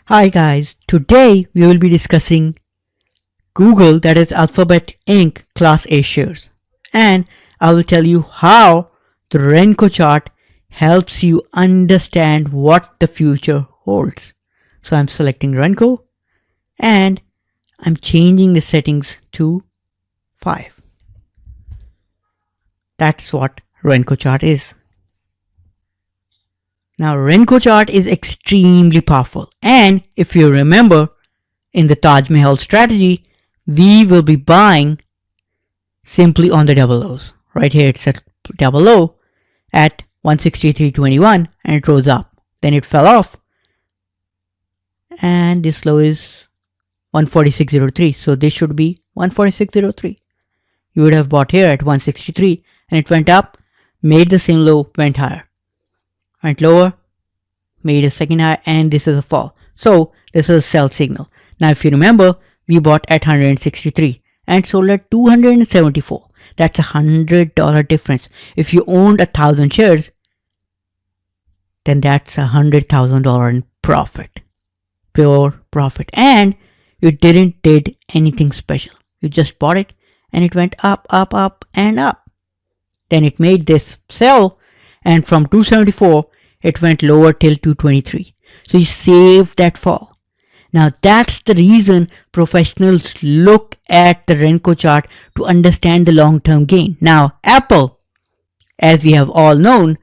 Hi guys, today we will be discussing Google, that is Alphabet Inc. Class A shares, and I will tell you how the Renko chart helps you understand what the future holds. So I'm selecting Renko and I'm changing the settings to 5. That's what Renko chart is. Now Renko chart is extremely powerful, and if you remember in the Taj Mahal strategy, we will be buying simply on the double O's. Right here it's at double O at 163.21 and it rose up. Then it fell off and this low is 146.03. So this should be 146.03. You would have bought here at 163 and it went up, made the same low, went higher. Went lower, made a second high, and this is a fall. So this is a sell signal. Now if you remember, we bought at 163 and sold at 274. That's $100 difference. If you owned 1,000 shares, then that's $100,000 in profit, pure profit. And you didn't did anything special. You just bought it and it went up, up, up, and up. Then it made this sell, and from 274 it went lower till 223. So you saved that fall. Now that's the reason professionals look at the Renko chart to understand the long-term gain. Now Apple, as we have all known,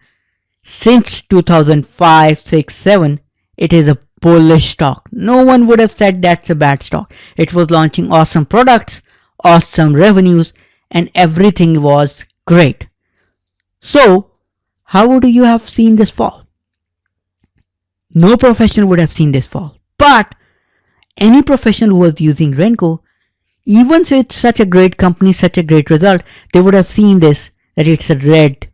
since 2005, 6, 7, it is a bullish stock. No one would have said that's a bad stock. It was launching awesome products, awesome revenues, and everything was great. So how would you have seen this fall? No professional would have seen this fall. But any professional who was using Renko, even though it's such a great company, such a great result, they would have seen this, that it's a red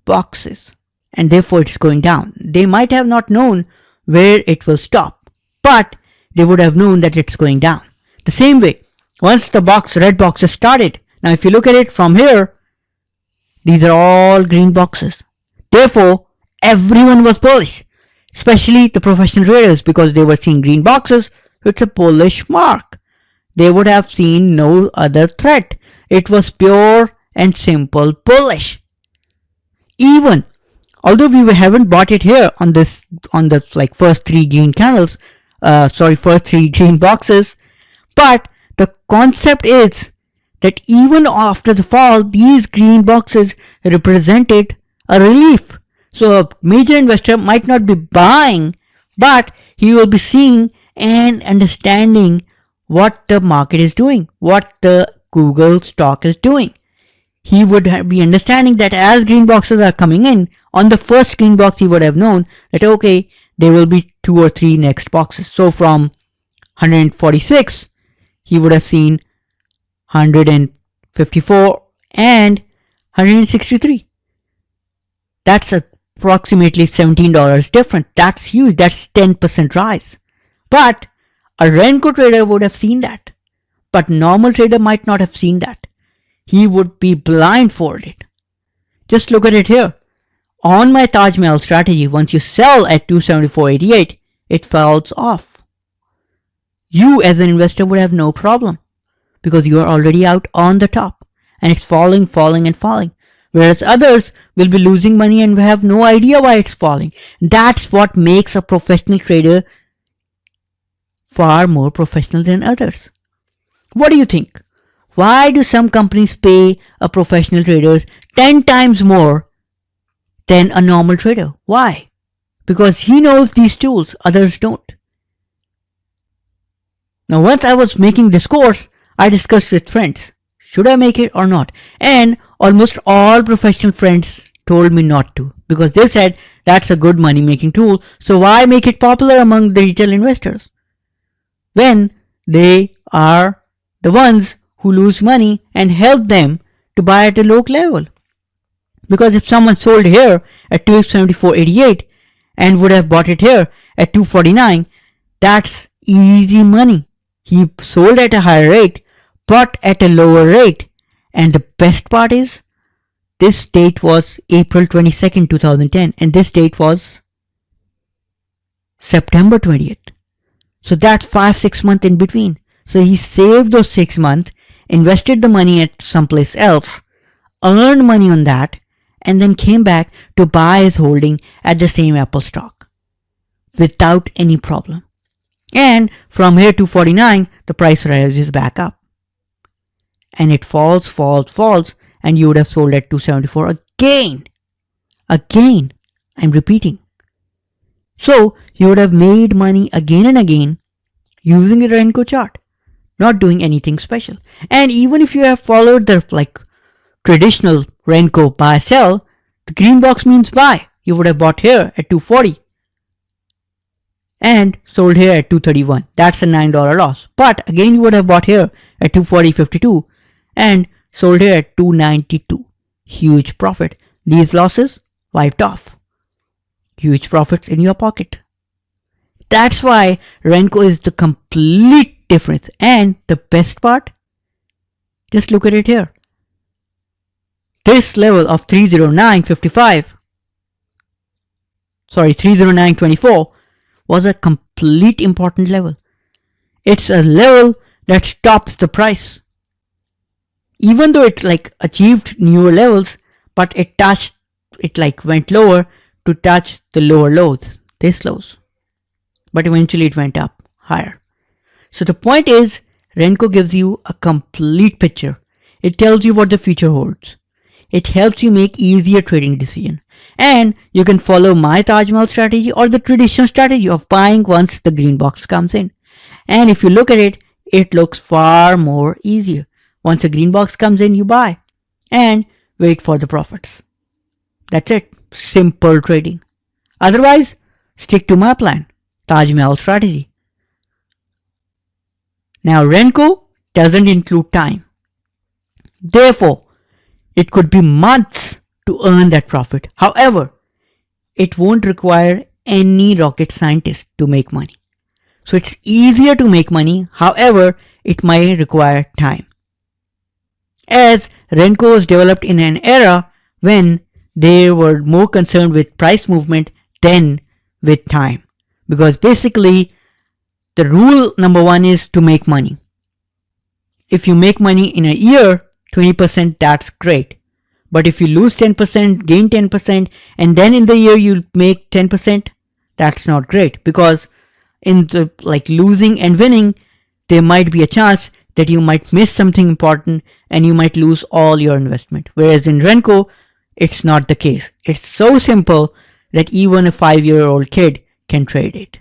boxes and therefore it's going down. They might have not known where it will stop, but they would have known that it's going down. The same way, once the red boxes started, now if you look at it from here, these are all green boxes. Therefore, everyone was bullish, especially the professional traders, because they were seeing green boxes. It's a bullish mark. They would have seen no other threat. It was pure and simple bullish. Even although we haven't bought it here on the like first three green candles, first three green boxes, but the concept is that even after the fall, these green boxes represented a relief. So a major investor might not be buying, but he will be seeing and understanding what the market is doing, what the Google stock is doing. He would be understanding that as green boxes are coming in, on the first green box he would have known that okay, there will be 2 or 3 next boxes. So from 146, he would have seen 154 and 163. That's approximately $17 different. That's huge. That's 10% rise. But a Renko trader would have seen that. But normal trader might not have seen that. He would be blindfolded. Just look at it here. On my Taj Mahal strategy, once you sell at 274.88, it falls off. You as an investor would have no problem because you are already out on the top and it's falling, falling, and falling. Whereas others will be losing money and have no idea why it's falling. That's what makes a professional trader far more professional than others. What do you think? Why do some companies pay a professional trader 10 times more than a normal trader? Why? Because he knows these tools, others don't. Now once I was making this course, I discussed with friends, should I make it or not? And almost all professional friends told me not to, because they said that's a good money making tool, so why make it popular among the retail investors when they are the ones who lose money, and help them to buy at a low level. Because if someone sold here at 274.88 and would have bought it here at 249, that's easy money. He sold at a higher rate, bought at a lower rate, and the best part is this date was April 22nd, 2010, and this date was September 20th. So that's 5-6 months in between. So he saved those 6 months, invested the money at someplace else, earned money on that, and then came back to buy his holding at the same Apple stock without any problem. And from here to 49, the price rises back up. And it falls, and you would have sold at 274 again. Again, I'm repeating. So you would have made money again and again using a Renko chart, not doing anything special. And even if you have followed the traditional Renko buy sell, the green box means buy. You would have bought here at 240 and sold here at 231. That's a $9 loss. But again, you would have bought here at 240.52 and sold here at 292. Huge profit. These losses wiped off. Huge profits in your pocket. That's why Renko is the complete difference. And the best part, just look at it here. This level of 309.24 was a complete important level. It's a level that stops the price. Even though it achieved newer levels, but it went lower to touch the lower lows, this lows. But eventually it went up higher. So the point is, Renko gives you a complete picture. It tells you what the future holds. It helps you make easier trading decisions. And you can follow my Taj Mahal strategy or the traditional strategy of buying once the green box comes in. And if you look at it, it looks far more easier. Once a green box comes in, you buy and wait for the profits. That's it. Simple trading. Otherwise, stick to my plan, Taj Mahal strategy. Now, Renko doesn't include time. Therefore, it could be months to earn that profit. However, it won't require any rocket scientist to make money. So it's easier to make money. However, it might require time. As Renko was developed in an era when they were more concerned with price movement than with time. Because basically, the rule number one is to make money. If you make money in a year, 20%, that's great. But if you lose 10%, gain 10%, and then in the year you make 10%, that's not great. Because in the losing and winning, there might be a chance that you might miss something important and you might lose all your investment. Whereas in Renko, it's not the case. It's so simple that even a 5-year-old kid can trade it.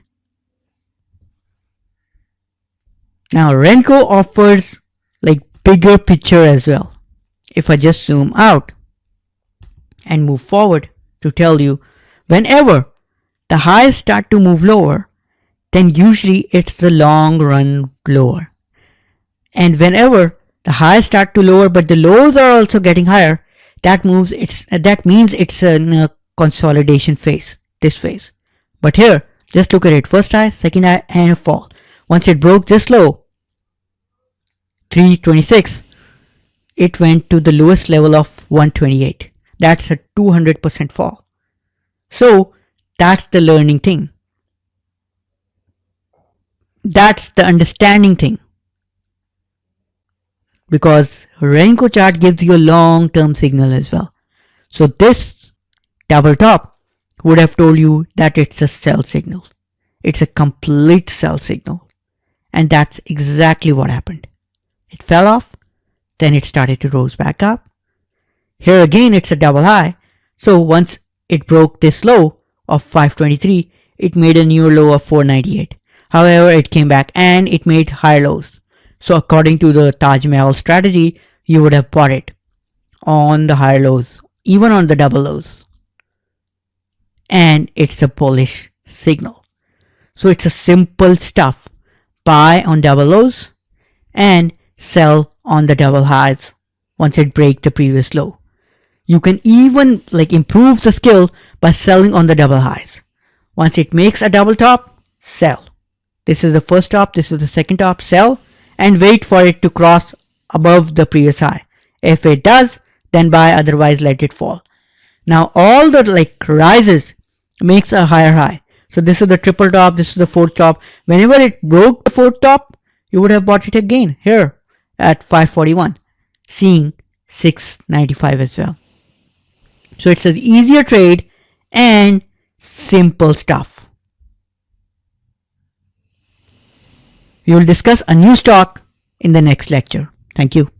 Now Renko offers bigger picture as well. If I just zoom out and move forward to tell you, whenever the highs start to move lower, then usually it's the long run lower. And whenever the highs start to lower but the lows are also getting higher, that means it's in a consolidation phase, this phase. But here, just look at it. First high, second high, and a fall. Once it broke this low, 326, it went to the lowest level of 128. That's a 200% fall. So that's the learning thing. That's the understanding thing. Because Renko chart gives you a long-term signal as well. So this double top would have told you that it's a sell signal. It's a complete sell signal. And that's exactly what happened. It fell off, then it started to rose back up. Here again, it's a double high. So once it broke this low of 523, it made a new low of 498. However, it came back and it made higher lows. So according to the Taj Mahal strategy, you would have bought it on the higher lows, even on the double lows. And it's a bullish signal. So it's a simple stuff. Buy on double lows and sell on the double highs once it breaks the previous low. You can even improve the skill by selling on the double highs. Once it makes a double top, sell. This is the first top, this is the second top, sell and wait for it to cross above the previous high. If it does, then buy, otherwise let it fall. Now all the rises makes a higher high. So this is the triple top, this is the fourth top. Whenever it broke the fourth top, you would have bought it again here at 541, seeing 695 as well. So it's an easier trade and simple stuff. We will discuss a new stock in the next lecture. Thank you.